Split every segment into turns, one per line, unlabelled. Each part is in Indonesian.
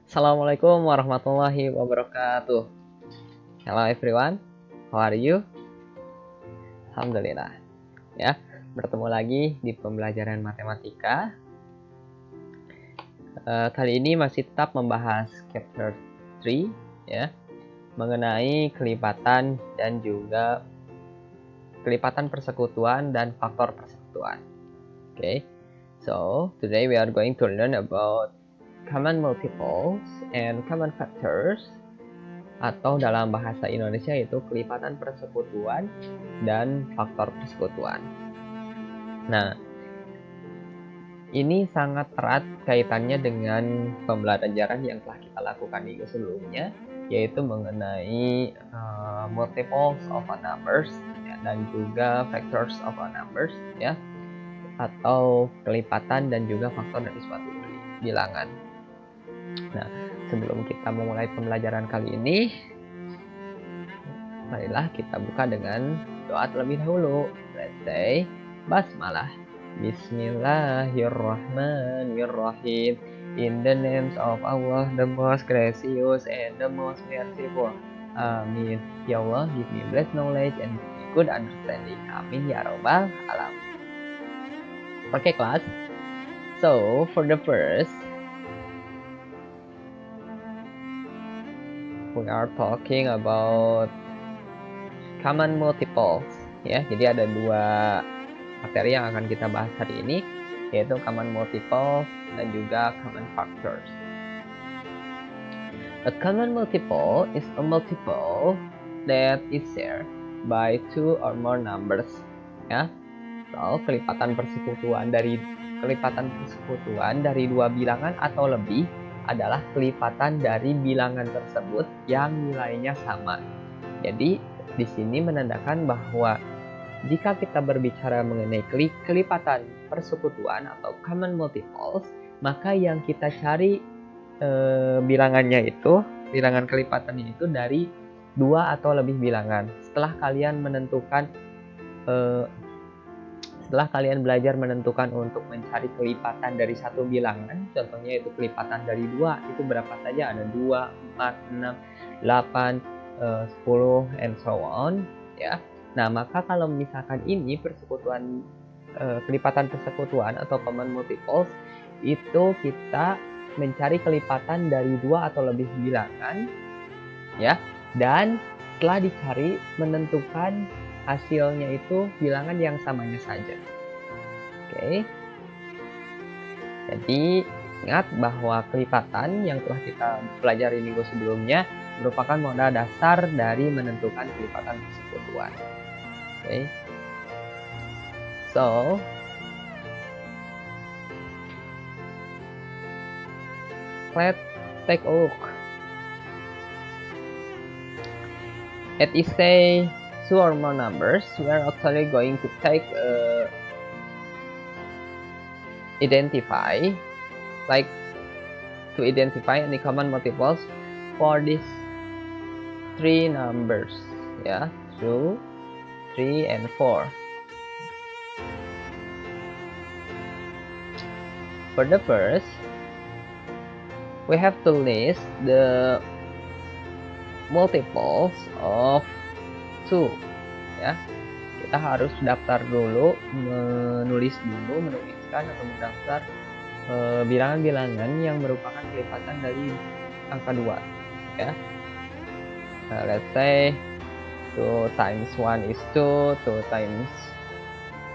Assalamualaikum warahmatullahi wabarakatuh. Hello everyone, how are you? Alhamdulillah. Ya, bertemu lagi di pembelajaran matematika. Kali ini masih tetap membahas chapter 3 ya, mengenai kelipatan dan juga kelipatan persekutuan dan faktor persekutuan. Okay, so today we are going to learn about common multiples and common factors, atau dalam bahasa Indonesia itu kelipatan persekutuan dan faktor persekutuan. Nah, ini sangat erat kaitannya dengan pembelajaran yang telah kita lakukan minggu sebelumnya, yaitu mengenai multiples of a numbers ya, dan juga factors of a numbers ya, atau kelipatan dan juga faktor dari suatu bilangan. Nah, sebelum kita memulai pembelajaran kali ini, marilah kita buka dengan doa terlebih dahulu. Let's say basmalah. Bismillahirrahmanirrahim. In the names of Allah, the most gracious and the most merciful. Amin. Ya Allah, give me blessed knowledge and good understanding. Amin ya robbal alamin. Okay, class. So for the first, we are talking about common multiples ya. Jadi ada dua materi yang akan kita bahas hari ini, yaitu common multiples dan juga common factors. A common multiple is a multiple that is shared by two or more numbers ya. So, kelipatan persekutuan dari dua bilangan atau lebih adalah kelipatan dari bilangan tersebut yang nilainya sama. Jadi di sini menandakan bahwa jika kita berbicara mengenai kelipatan persekutuan atau common multiples, maka yang kita cari bilangan kelipatannya itu dari dua atau lebih bilangan. Setelah kalian belajar menentukan untuk mencari kelipatan dari satu bilangan, contohnya itu kelipatan dari dua, itu berapa saja? Ada 2, 4, 6, 8, 10, and so on ya. Nah, maka kalau misalkan ini kelipatan persekutuan atau common multiples, itu kita mencari kelipatan dari dua atau lebih bilangan ya, dan setelah dicari menentukan hasilnya itu bilangan yang samanya saja. Oke. Jadi ingat bahwa kelipatan yang telah kita pelajari minggu sebelumnya merupakan modal dasar dari menentukan kelipatan persekutuan. Okay. So, let's take a look. At say two or more numbers, we are actually going to identify any common multiples for these three numbers ya, 2, 3, and 4. For the first, we have to list the multiples of 2 ya. Kita harus menuliskan atau mendaftar bilangan-bilangan yang merupakan kelipatan dari angka 2 ya. Let's say 2 times 1 is 2, 2 times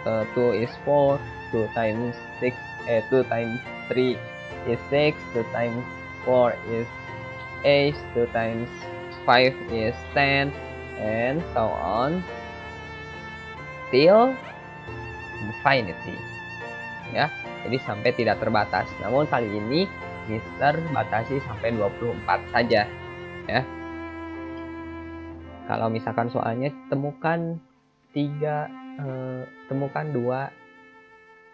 2 is 4, 2 times 3 is 6, 2 times 4 is 8, 2 times 5 is 10, and so on till infinity ya. Jadi sampai tidak terbatas. Namun kali ini Mister batasi sampai 24 saja ya. Kalau misalkan soalnya temukan 2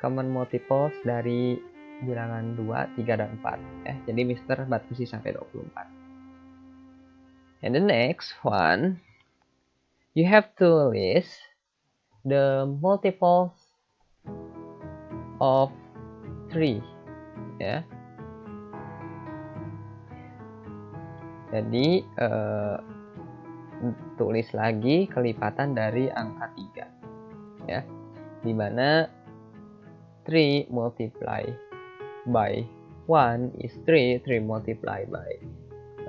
common multiples dari bilangan 2, 3, dan 4 ya. Jadi Mister batasi sampai 24. And the next one, you have to list the multiples of 3 ya. Jadi tulis lagi kelipatan dari angka 3 ya, dimana 3 multiply by 1 is 3, 3 multiply by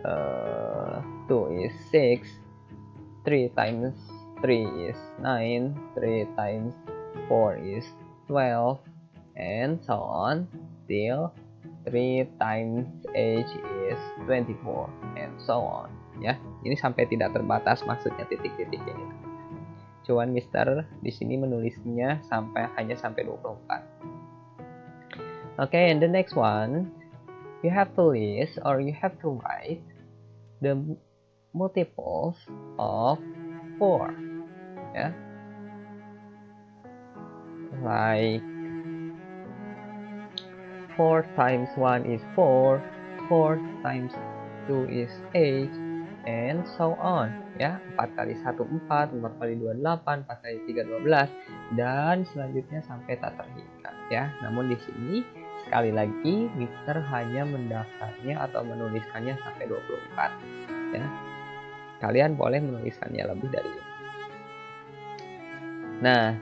2 is 6, 3 times 3 is 9, 3 times 4 is 12, and so on till 3 times h is 24, and so on ya. Ini sampai tidak terbatas, maksudnya titik-titiknya itu. Cuman Mister di sini menulisnya hanya sampai 24. Okay, and the next one, you have to list or you have to write the multiples of 4 ya. Like 4 times 1 is 4, 4 times 2 is 8, and so on ya. 4 kali 1 4, 4 kali 2 8, 4 kali 3 12, dan selanjutnya sampai tak terhingga ya. Namun di sini sekali lagi Mister hanya mendaftarnya atau menuliskannya sampai 24 ya. Kalian boleh menuliskannya lebih dari ini. Nah,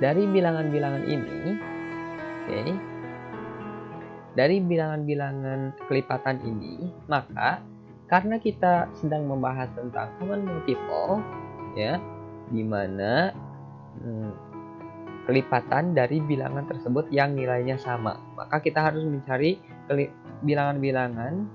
dari bilangan-bilangan ini, oke, dari bilangan-bilangan kelipatan ini, maka karena kita sedang membahas tentang common multiple ya, dimana kelipatan dari bilangan tersebut yang nilainya sama, maka kita harus mencari bilangan-bilangan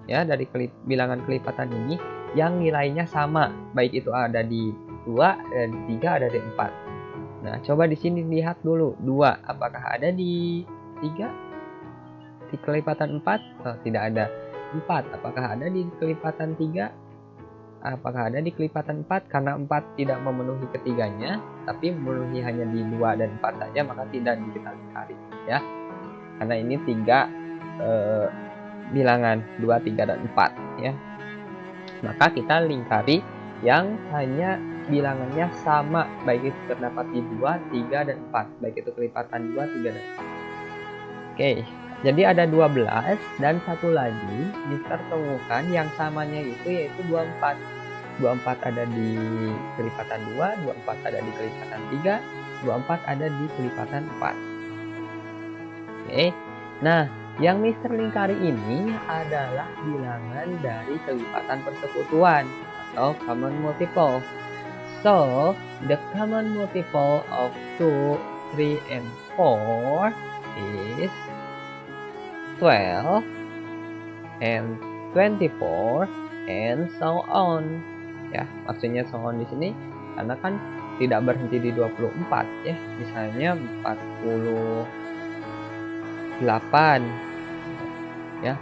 ya dari bilangan kelipatan ini yang nilainya sama, baik itu ada di 2 dan 3 ada di 4. Nah, coba di sini lihat dulu 2 apakah ada di 3? Di kelipatan 4? Oh, tidak ada. 4 apakah ada di kelipatan 3? Apakah ada di kelipatan 4? Karena 4 tidak memenuhi ketiganya, tapi memenuhi hanya di 2 dan 4 saja, maka tidak kita lingkari ya. Karena ini 3 bilangan 2, 3 dan 4 ya. Maka kita lingkari yang hanya bilangannya sama, baik itu terdapat di 2, 3 dan 4, baik itu kelipatan 2, 3 dan 4. Oke, jadi ada 12 dan satu lagi Mister temukan yang samanya itu yaitu 24. 24 ada di kelipatan 2, 24 ada di kelipatan 3, 24 ada di kelipatan 4. Oke. Nah, yang Mister lingkari ini adalah bilangan dari kelipatan persekutuan atau common multiple. So, the common multiple of 2, 3, and 4 is 12 and 24 and so on. Ya, maksudnya so on di sini karena kan tidak berhenti di 24 ya. Misalnya 48 ya.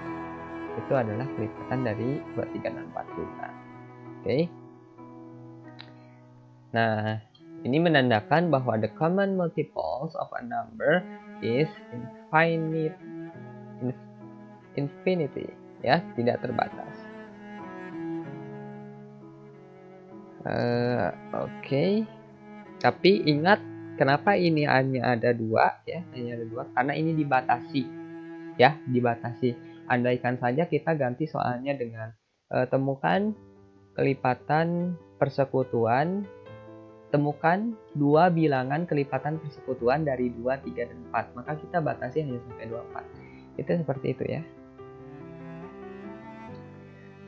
Itu adalah kelipatan dari 2, 3 dan 4 juga. Oke. Nah, ini menandakan bahwa the common multiples of a number is infinity ya, tidak terbatas. Oke. Tapi ingat kenapa ini hanya ada 2 ya, hanya ada 2 karena ini dibatasi ya, dibatasi. Andaikan saja kita ganti soalnya dengan temukan kelipatan persekutuan, temukan 2 bilangan kelipatan persekutuan dari 2, 3 dan 4, maka kita batasi hanya sampai 24. Itu seperti itu ya.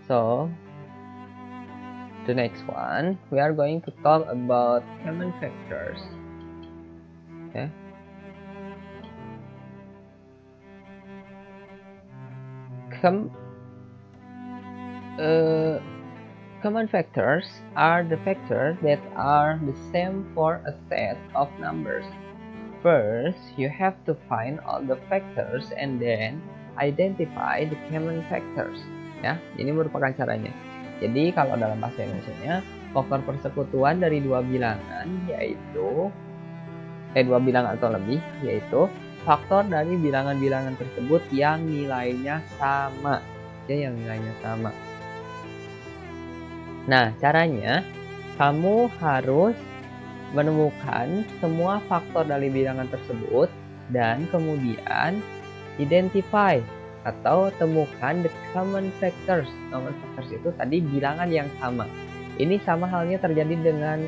So, the next one, we are going to talk about common factors. Okay. Common factors are the factors that are the same for a set of numbers. First, you have to find all the factors and then identify the common factors. Ya, ini merupakan caranya. Jadi kalau dalam bahasa Indonesia-nya, faktor persekutuan dari 2 bilangan yaitu 2 bilangan atau lebih, yaitu faktor dari bilangan-bilangan tersebut yang nilainya sama. Ya, yang nilainya sama. Nah, caranya kamu harus menemukan semua faktor dari bilangan tersebut dan kemudian identify atau temukan the common factors. Common factors itu tadi bilangan yang sama. Ini sama halnya terjadi dengan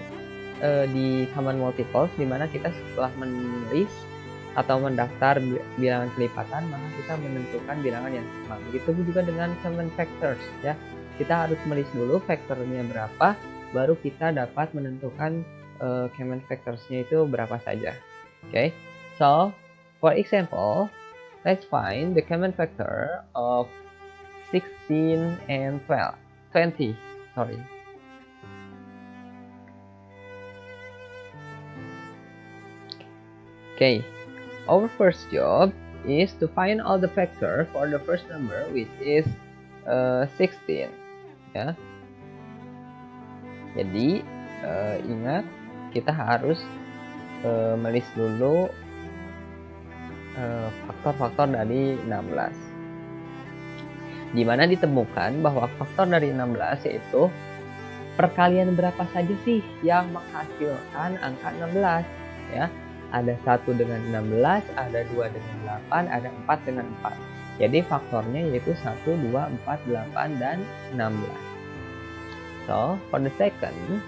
di common multiples, di mana kita setelah menulis atau mendaftar bilangan kelipatan, maka kita menentukan bilangan yang sama. Begitu juga dengan common factors ya. Kita harus menulis dulu faktornya berapa, baru kita dapat menentukan common factorsnya itu berapa saja. Okay, so for example, let's find the common factor of 16 and 20. Sorry. Okay, our first job is to find all the factor for the first number, which is 16 ya. Jadi ingat, kita harus menulis dulu faktor-faktor dari 16, di mana ditemukan bahwa faktor dari 16 yaitu perkalian berapa saja sih yang menghasilkan angka 16 ya. Ada 1 dengan 16, ada 2 dengan 8, ada 4 dengan 4. Jadi faktornya yaitu 1, 2, 4, 8, dan 16. So, for the second,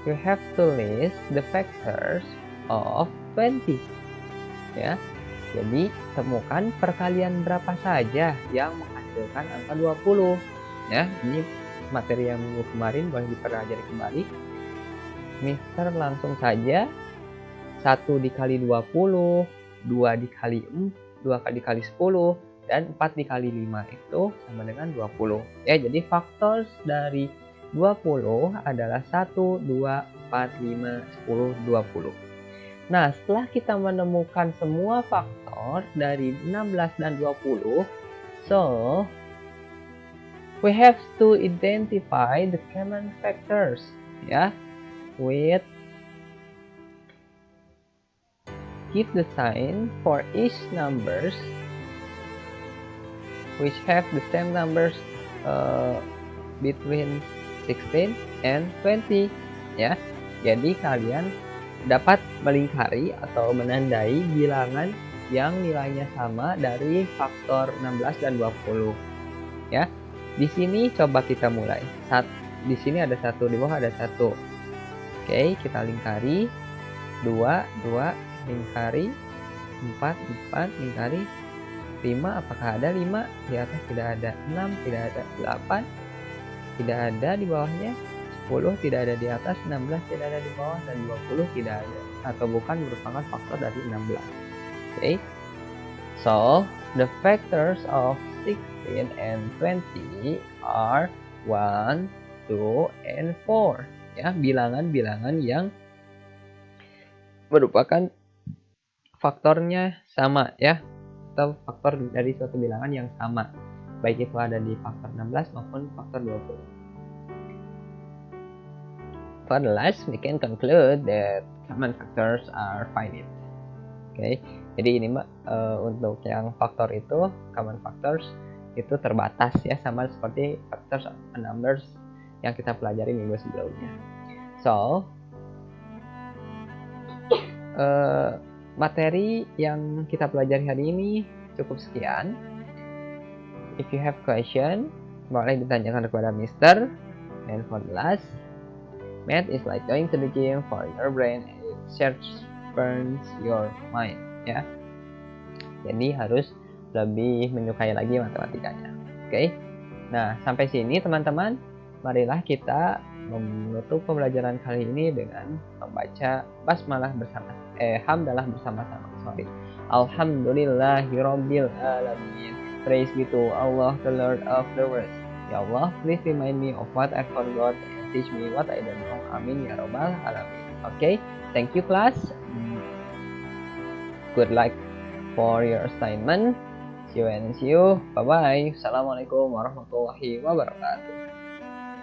you have to list the factors of 20. Ya. Jadi, temukan perkalian berapa saja yang menghasilkan angka 20. Ya, ini materi yang minggu kemarin, boleh dipelajari kembali. Mister langsung saja 1 dikali 20, 2 dikali 10, dan 4 dikali 5 itu sama dengan 20. Ya, jadi faktor dari 20 adalah 1, 2, 4, 5, 10, 20. Nah, setelah kita menemukan semua faktor dari 16 dan 20, so we have to identify the common factors ya. With keep the sign for each numbers which have the same numbers between 16 and 20 ya. Jadi kalian dapat melingkari atau menandai bilangan yang nilainya sama dari faktor 16 dan 20 ya. Di sini coba kita mulai. Di sini ada 1, di bawah ada 1. Oke, kita lingkari 2, 2, lingkari 4, 4, lingkari 5, apakah ada 5? Di atas tidak ada. 6, tidak ada. 8, tidak ada di bawahnya. 10 tidak ada di atas, 16 tidak ada di bawah, dan 20 tidak ada atau bukan merupakan faktor dari 16. Oke. So, the factors of 16 and 20 are 1, 2, and 4. Ya, bilangan-bilangan yang merupakan faktornya sama ya, atau faktor dari suatu bilangan yang sama, baik itu ada di faktor 16 maupun faktor 20. For the last, we can conclude that common factors are finite. Oke, jadi ini untuk yang faktor itu, common factors itu terbatas ya, sama seperti factors of numbers yang kita pelajari minggu sebelumnya. So, materi yang kita pelajari hari ini cukup sekian. If you have question, boleh ditanyakan kepada Mister. And for the last, math is like going to the gym for your brain and it sharpens your mind ya. Jadi harus lebih menyukai lagi matematikanya. Oke. Nah, sampai sini teman-teman, marilah kita menutup pembelajaran kali ini dengan membaca basmalah hamdalah bersama-sama. Alhamdulillahirabbil alamin. Praise be to Allah, the Lord of the world. Ya Allah, please remind me of what I forgot and teach me what I don't know. Amin ya rabbal alamin. Okay, thank you class. Good luck for your assignment. See you and see you. Bye bye. Assalamualaikum warahmatullahi wabarakatuh.